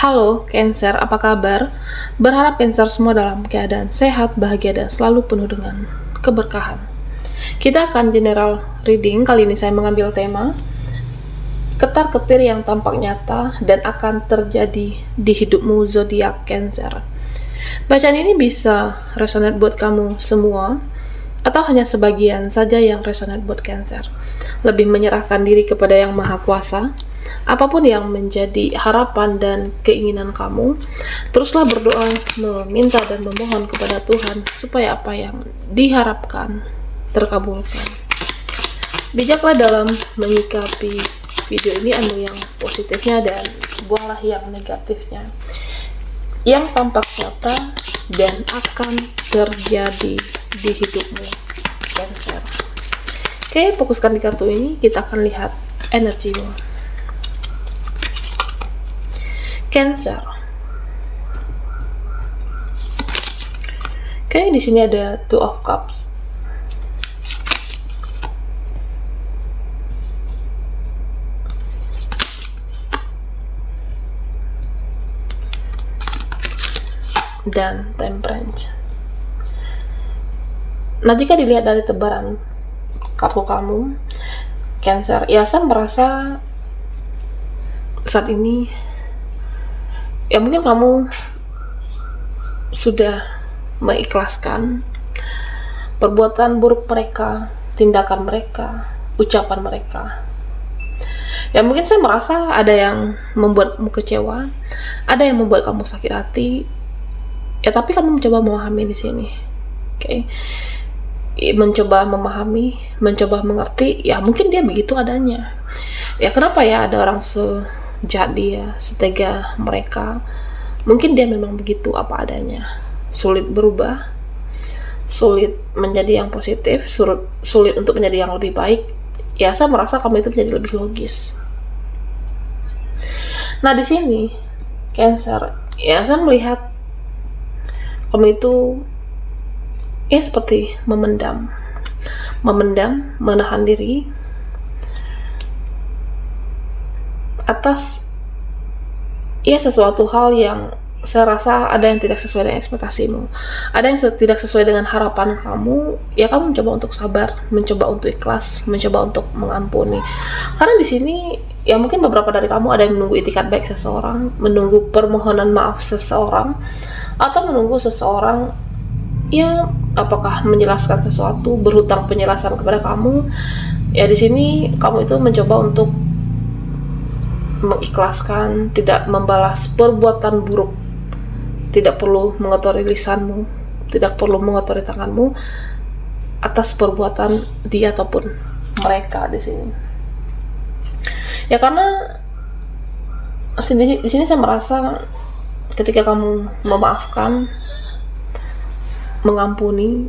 Halo, Cancer, apa kabar? Berharap Cancer semua dalam keadaan sehat, bahagia, dan selalu penuh dengan keberkahan. Kita akan general reading. Kali ini saya mengambil tema ketar-ketir yang tampak nyata dan akan terjadi di hidupmu zodiak Cancer. Bacaan ini bisa resonate buat kamu semua atau hanya sebagian saja yang resonate buat Cancer. Lebih menyerahkan diri kepada Yang Maha Kuasa. Apapun yang menjadi harapan dan keinginan kamu, teruslah berdoa, meminta dan memohon kepada Tuhan supaya apa yang diharapkan terkabulkan. Bijaklah dalam menyikapi video ini, ambil yang positifnya dan buanglah yang negatifnya. Yang tampak nyata dan akan terjadi di hidupmu, Cancer. Oke, fokuskan di kartu ini, kita akan lihat energimu. Cancer. Oke, di sini ada Two of Cups. Dan Temperance. Nah, jika dilihat dari tebaran kartu kamu, Cancer, ya saya merasa saat ini ya mungkin kamu sudah mengikhlaskan perbuatan buruk mereka, tindakan mereka, ucapan mereka. Ya mungkin saya merasa ada yang membuatmu kecewa, ada yang membuat kamu sakit hati. Ya tapi kamu mencoba memahami di sini. Oke. Mencoba memahami, mencoba mengerti, ya mungkin dia begitu adanya. Ya kenapa ya ada orang sejahat dia, setega mereka? Mungkin dia memang begitu apa adanya. Sulit berubah, sulit menjadi yang positif, sulit untuk menjadi yang lebih baik. Ya saya merasa kamu itu menjadi lebih logis. Nah di sini Cancer, ya saya melihat kamu itu ya seperti memendam, menahan diri atas ya sesuatu hal yang saya rasa ada yang tidak sesuai dengan ekspektasimu, ada yang tidak sesuai dengan harapan kamu. Ya kamu mencoba untuk sabar, mencoba untuk ikhlas, mencoba untuk mengampuni. Karena di sini ya mungkin beberapa dari kamu ada yang menunggu itikat baik seseorang, menunggu permohonan maaf seseorang, atau menunggu seseorang ya apakah menjelaskan sesuatu, berhutang penjelasan kepada kamu. Ya di sini kamu itu mencoba untuk mengikhlaskan, tidak membalas perbuatan buruk, tidak perlu mengotori lisanmu, tidak perlu mengotori tanganmu atas perbuatan dia ataupun mereka di sini. Ya karena di sini saya merasa ketika kamu memaafkan, mengampuni,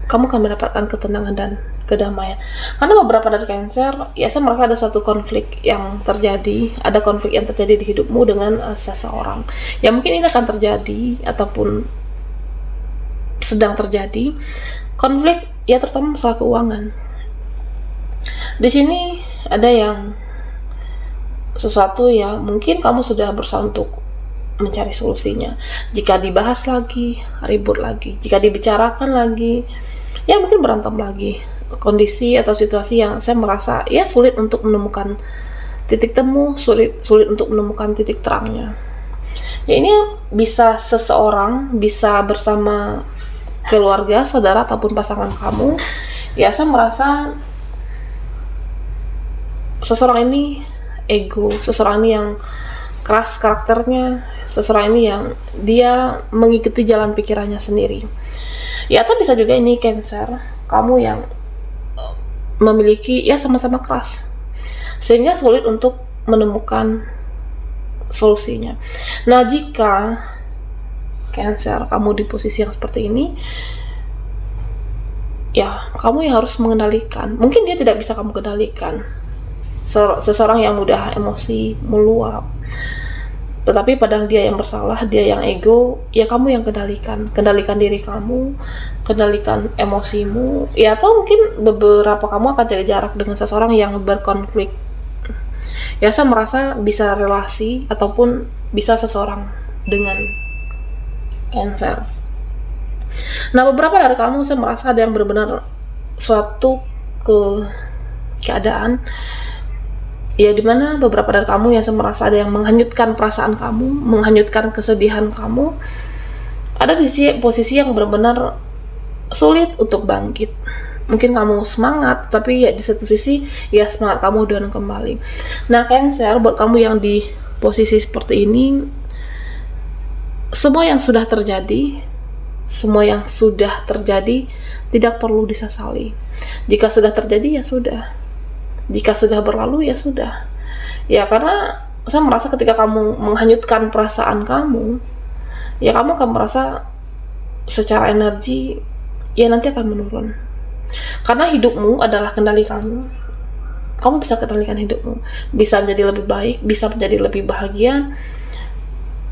kamu akan mendapatkan ketenangan dan kedamaian. Karena beberapa dari Cancer, ya saya merasa ada suatu konflik yang terjadi, ada konflik yang terjadi di hidupmu dengan seseorang. Ya mungkin ini akan terjadi ataupun sedang terjadi konflik ya terutama masalah keuangan. Di sini ada yang sesuatu ya mungkin kamu sudah berusaha untuk mencari solusinya. Jika dibahas lagi, ribut lagi. Jika dibicarakan lagi, ya mungkin berantem lagi. Kondisi atau situasi yang saya merasa ya sulit untuk menemukan titik temu, sulit untuk menemukan titik terangnya. Ya ini bisa seseorang, bisa bersama keluarga, saudara ataupun pasangan kamu. Ya saya merasa seseorang ini ego, seseorang ini yang keras karakternya, seseorang ini yang dia mengikuti jalan pikirannya sendiri. Ya atau bisa juga ini Cancer, kamu yang memiliki ya sama-sama keras sehingga sulit untuk menemukan solusinya. Nah jika Cancer kamu di posisi yang seperti ini, ya kamu yang harus mengendalikan. Mungkin dia tidak bisa kamu kendalikan, seseorang yang mudah emosi, meluap, tetapi padahal dia yang bersalah, dia yang ego. Ya kamu yang kendalikan diri kamu, kendalikan emosimu. Ya atau mungkin beberapa kamu akan jaga jarak dengan seseorang yang berkonflik. Ya, saya merasa bisa relasi ataupun bisa seseorang dengan Cancer. Nah, beberapa dari kamu saya merasa ada yang benar-benar suatu keadaan ya dimana beberapa dari kamu yang saya merasa ada yang menghanyutkan perasaan kamu, menghanyutkan kesedihan kamu, ada di posisi yang benar-benar sulit untuk bangkit. Mungkin kamu semangat, tapi ya di satu sisi ya semangat kamu down kembali. Nah, Cancer, buat kamu yang di posisi seperti ini, semua yang sudah terjadi tidak perlu disesali. Jika sudah terjadi ya sudah. Jika sudah berlalu ya sudah. Ya, karena saya merasa ketika kamu menghanyutkan perasaan kamu, ya kamu akan merasa secara energi ya nanti akan menurun. Karena hidupmu adalah kendali kamu. Kamu bisa kendalikan hidupmu, bisa menjadi lebih baik, bisa menjadi lebih bahagia.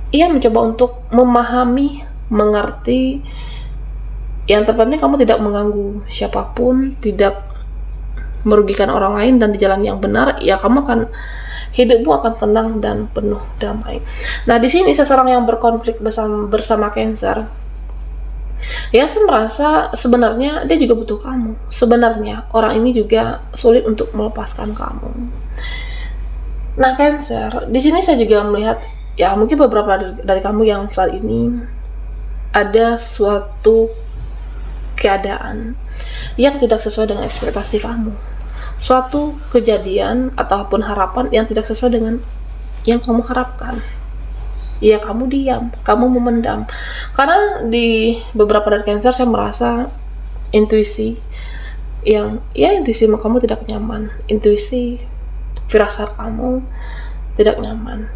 Ia mencoba untuk memahami, mengerti. Yang terpenting kamu tidak mengganggu siapapun, tidak merugikan orang lain, dan di jalan yang benar, ya kamu akan hidupmu akan tenang dan penuh damai. Nah, di sini seseorang yang berkonflik bersama Cancer, ya saya merasa sebenarnya dia juga butuh kamu. Sebenarnya orang ini juga sulit untuk melepaskan kamu. Nah, Cancer, di sini saya juga melihat ya mungkin beberapa dari kamu yang saat ini ada suatu keadaan yang tidak sesuai dengan ekspektasi kamu, suatu kejadian ataupun harapan yang tidak sesuai dengan yang kamu harapkan. Ya, kamu diam, kamu memendam. Karena di beberapa dari Cancer saya merasa intuisi kamu tidak nyaman, intuisi firasat kamu tidak nyaman.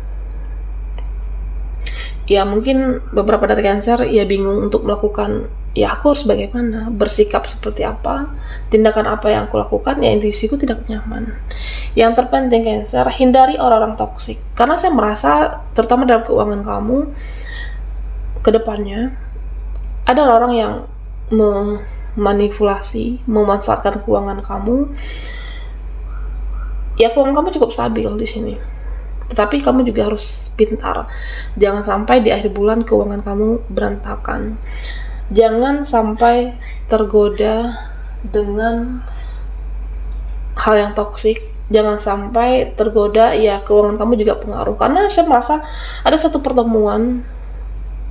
Ya, mungkin beberapa dari Cancer ya bingung untuk melakukan, ya aku harus bagaimana, bersikap seperti apa, tindakan apa yang aku lakukan, ya intuisiku tidak nyaman. Yang terpenting Cancer, hindari orang-orang toksik. Karena saya merasa terutama dalam keuangan kamu ke depannya ada orang yang memanipulasi, memanfaatkan keuangan kamu. Ya, keuangan kamu cukup stabil di sini. Tetapi kamu juga harus pintar. Jangan sampai di akhir bulan keuangan kamu berantakan. Jangan sampai tergoda dengan hal yang toksik. Jangan sampai tergoda ya keuangan kamu juga pengaruh. Karena saya merasa ada satu pertemuan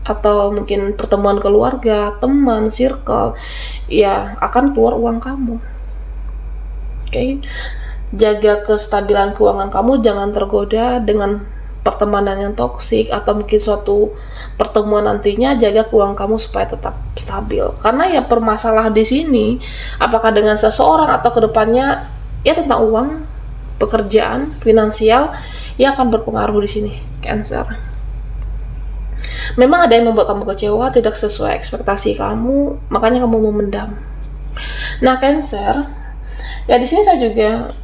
atau mungkin pertemuan keluarga, teman, circle, ya akan keluar uang kamu. Oke. Jaga kestabilan keuangan kamu, jangan tergoda dengan pertemanan yang toksik atau mungkin suatu pertemuan nantinya. Jaga keuangan kamu supaya tetap stabil. Karena ya permasalahan di sini apakah dengan seseorang atau kedepannya ya tentang uang, pekerjaan, finansial yang akan berpengaruh di sini, Cancer. Memang ada yang membuat kamu kecewa, tidak sesuai ekspektasi kamu, makanya kamu memendam. Nah, Cancer, ya di sini saya juga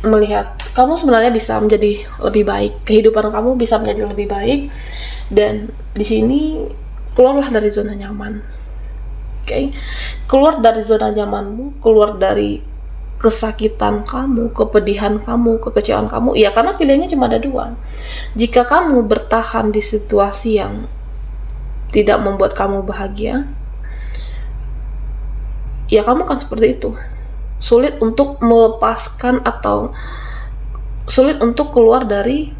melihat kamu sebenarnya bisa menjadi lebih baik, kehidupan kamu bisa menjadi lebih baik, dan di sini keluarlah dari zona nyaman. Oke. Keluar dari zona nyamanmu, keluar dari kesakitan kamu, kepedihan kamu, kekecewaan kamu. Ya, karena pilihannya cuma ada dua. Jika kamu bertahan di situasi yang tidak membuat kamu bahagia, ya kamu akan seperti itu. Sulit untuk melepaskan atau sulit untuk keluar dari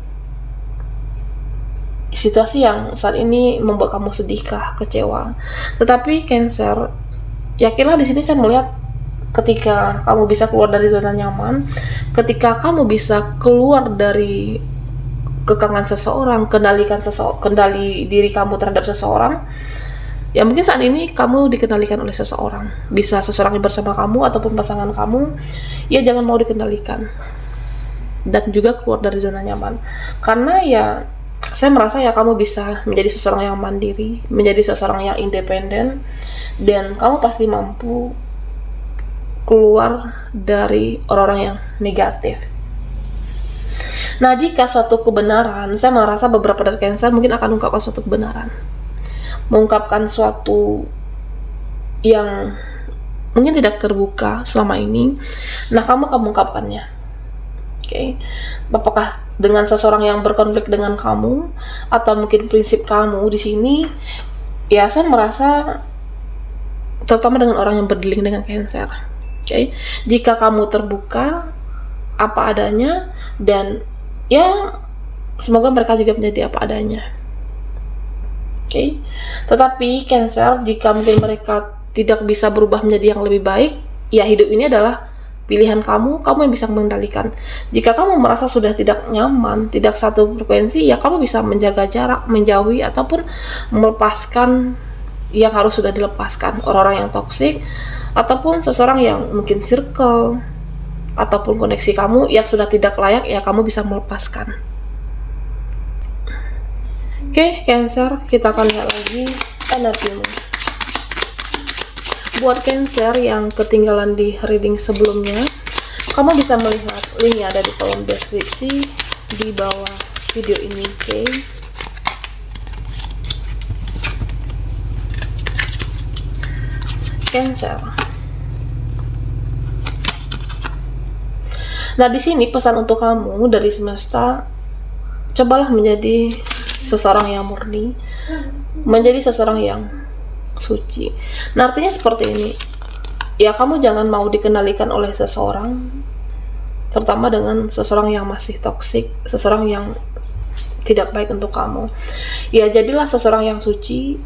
situasi yang saat ini membuat kamu sedihkah, kecewa. Tetapi Cancer, yakinlah di sini saya melihat ketika kamu bisa keluar dari zona nyaman, ketika kamu bisa keluar dari kekangan seseorang, kendali diri kamu terhadap seseorang. Ya mungkin saat ini kamu dikendalikan oleh seseorang, bisa seseorang yang bersama kamu ataupun pasangan kamu. Ya jangan mau dikendalikan dan juga keluar dari zona nyaman. Karena ya saya merasa ya kamu bisa menjadi seseorang yang mandiri, menjadi seseorang yang independen, dan kamu pasti mampu keluar dari orang-orang yang negatif. Nah, jika suatu kebenaran, saya merasa beberapa dari Cancer mungkin akan mengungkapkan suatu kebenaran, mengungkapkan suatu yang mungkin tidak terbuka selama ini. Nah, kamu akan mengungkapkannya. Oke, apakah dengan seseorang yang berkonflik dengan kamu, atau mungkin prinsip kamu di sini? Ya, saya merasa terutama dengan orang yang berdealing dengan Cancer. Oke, jika kamu terbuka apa adanya, dan ya semoga mereka juga menjadi apa adanya. Oke, tetapi Cancer, jika mungkin mereka tidak bisa berubah menjadi yang lebih baik, ya hidup ini adalah pilihan kamu yang bisa mengendalikan. Jika kamu merasa sudah tidak nyaman, tidak satu frekuensi, ya kamu bisa menjaga jarak, menjauhi, ataupun melepaskan yang harus sudah dilepaskan, orang-orang yang toksik, ataupun seseorang yang mungkin circle, ataupun koneksi kamu yang sudah tidak layak, ya kamu bisa melepaskan. Oke, Cancer, kita akan lihat lagi energimu. Buat Cancer yang ketinggalan di reading sebelumnya, kamu bisa melihat linknya ada di kolom deskripsi di bawah video ini. Oke, Cancer. Nah, di sini pesan untuk kamu dari semesta, cobalah menjadi seseorang yang murni, menjadi seseorang yang suci. Nah, artinya seperti ini. Ya, kamu jangan mau dikendalikan oleh seseorang, terutama dengan seseorang yang masih toksik, seseorang yang tidak baik untuk kamu. Ya, jadilah seseorang yang suci,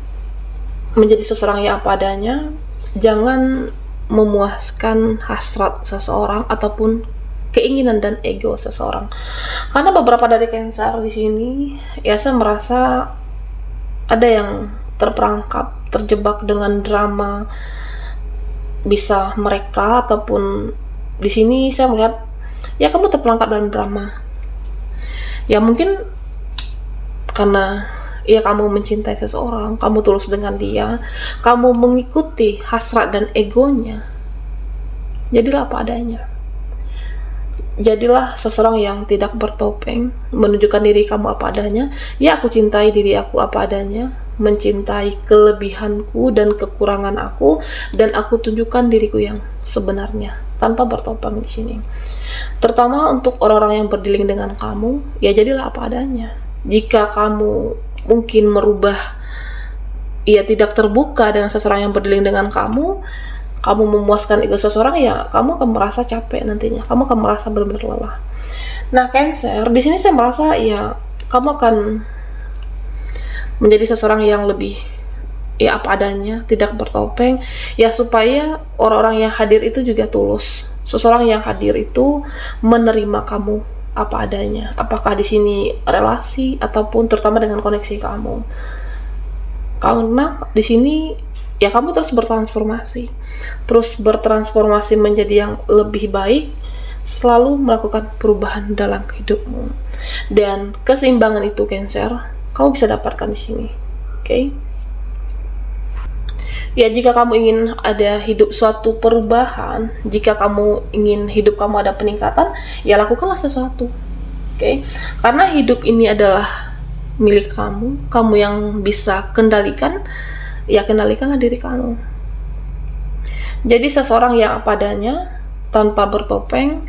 menjadi seseorang yang apa adanya. Jangan memuaskan hasrat seseorang ataupun keinginan dan ego seseorang. Karena beberapa dari Cancer di sini, ya saya merasa ada yang terperangkap, terjebak dengan drama, bisa mereka, ataupun di sini saya melihat ya kamu terperangkap dalam drama. Ya mungkin karena ya kamu mencintai seseorang, kamu tulus dengan dia, kamu mengikuti hasrat dan egonya. Jadilah apa adanya. Jadilah seseorang yang tidak bertopeng, menunjukkan diri kamu apa adanya. Ya, aku cintai diri aku apa adanya, mencintai kelebihanku dan kekurangan aku, dan aku tunjukkan diriku yang sebenarnya tanpa bertopeng di sini. Terutama untuk orang-orang yang berdealing dengan kamu, ya jadilah apa adanya. Jika kamu mungkin merubah, ya tidak terbuka dengan seseorang yang berdealing dengan kamu memuaskan ego seseorang, ya kamu akan merasa capek nantinya, kamu akan merasa benar-benar lelah. Nah, Cancer, di sini saya merasa ya kamu akan menjadi seseorang yang lebih ya apa adanya, tidak bertopeng, ya supaya orang-orang yang hadir itu juga tulus. Seseorang yang hadir itu menerima kamu apa adanya, apakah di sini relasi ataupun terutama dengan koneksi kamu. Karena di sini ya kamu terus bertransformasi menjadi yang lebih baik, selalu melakukan perubahan dalam hidupmu, dan keseimbangan itu Cancer kamu bisa dapatkan di sini. Oke? Ya, jika kamu ingin ada hidup suatu perubahan, jika kamu ingin hidup kamu ada peningkatan, ya lakukanlah sesuatu. Oke? Karena hidup ini adalah milik kamu yang bisa kendalikan. Ya, kendalikanlah diri kamu. Jadi seseorang yang apa adanya, tanpa bertopeng,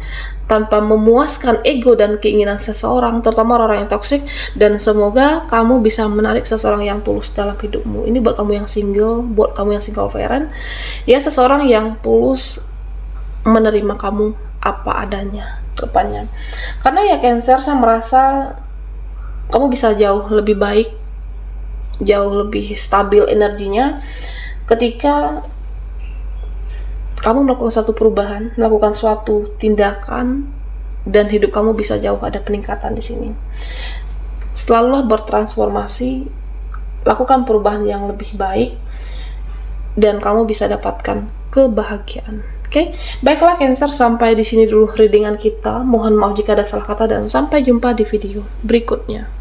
tanpa memuaskan ego dan keinginan seseorang, terutama orang yang toksik. Dan semoga kamu bisa menarik seseorang yang tulus dalam hidupmu. Ini buat kamu yang single, buat kamu yang single parent, ya seseorang yang tulus menerima kamu apa adanya ke depannya. Karena ya Cancer, saya merasa kamu bisa jauh lebih baik, jauh lebih stabil energinya ketika kamu melakukan suatu perubahan, melakukan suatu tindakan, dan hidup kamu bisa jauh ada peningkatan di sini. Selalulah bertransformasi, lakukan perubahan yang lebih baik, dan kamu bisa dapatkan kebahagiaan. Oke, baiklah Cancer, sampai di sini dulu readingan kita. Mohon maaf jika ada salah kata, dan sampai jumpa di video berikutnya.